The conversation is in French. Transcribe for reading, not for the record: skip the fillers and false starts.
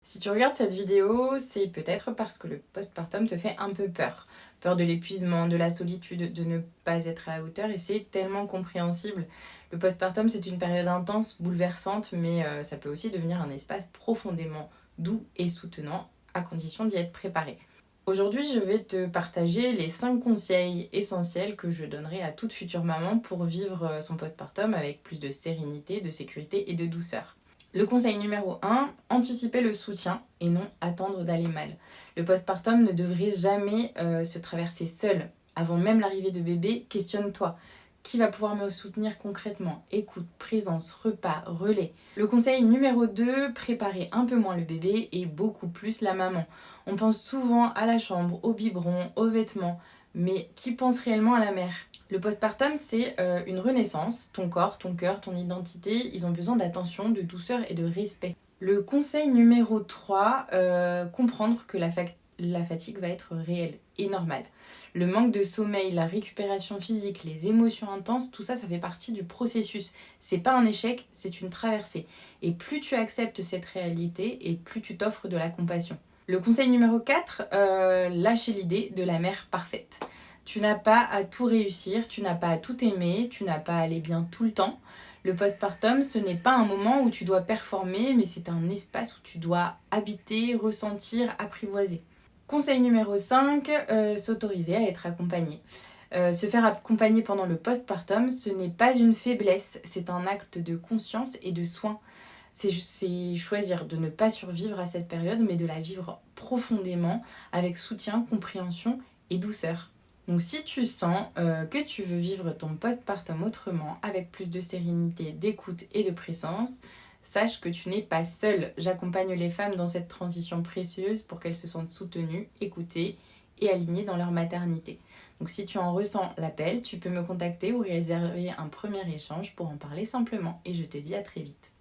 Si tu regardes cette vidéo, c'est peut-être parce que le postpartum te fait un peu peur. Peur de l'épuisement, de la solitude, de ne pas être à la hauteur, et c'est tellement compréhensible. Le postpartum, c'est une période intense, bouleversante, mais ça peut aussi devenir un espace profondément doux et soutenant, à condition d'y être préparé. Aujourd'hui, je vais te partager les 5 conseils essentiels que je donnerai à toute future maman pour vivre son postpartum avec plus de sérénité, de sécurité et de douceur. Le conseil numéro 1, anticiper le soutien et non attendre d'aller mal. Le postpartum ne devrait jamais se traverser seul. Avant même l'arrivée de bébé, questionne-toi. Qui va pouvoir me soutenir concrètement? Écoute, présence, repas, relais. Le conseil numéro 2, préparer un peu moins le bébé et beaucoup plus la maman. On pense souvent à la chambre, au biberon, aux vêtements, mais qui pense réellement à la mère? Le postpartum, c'est une renaissance. Ton corps, ton cœur, ton identité, ils ont besoin d'attention, de douceur et de respect. Le conseil numéro 3, comprendre que la fatigue va être réelle et normale. Le manque de sommeil, la récupération physique, les émotions intenses, tout ça, ça fait partie du processus. C'est pas un échec, c'est une traversée. Et plus tu acceptes cette réalité, et plus tu t'offres de la compassion. Le conseil numéro 4, lâcher l'idée de la mère parfaite. Tu n'as pas à tout réussir, tu n'as pas à tout aimer, tu n'as pas à aller bien tout le temps. Le postpartum, ce n'est pas un moment où tu dois performer, mais c'est un espace où tu dois habiter, ressentir, apprivoiser. Conseil numéro 5, s'autoriser à être accompagné. Se faire accompagner pendant le postpartum, ce n'est pas une faiblesse, c'est un acte de conscience et de soin. C'est choisir de ne pas survivre à cette période, mais de la vivre profondément, avec soutien, compréhension et douceur. Donc si tu sens que tu veux vivre ton postpartum autrement, avec plus de sérénité, d'écoute et de présence, sache que tu n'es pas seule. J'accompagne les femmes dans cette transition précieuse pour qu'elles se sentent soutenues, écoutées et alignées dans leur maternité. Donc si tu en ressens l'appel, tu peux me contacter ou réserver un premier échange pour en parler simplement. Et je te dis à très vite.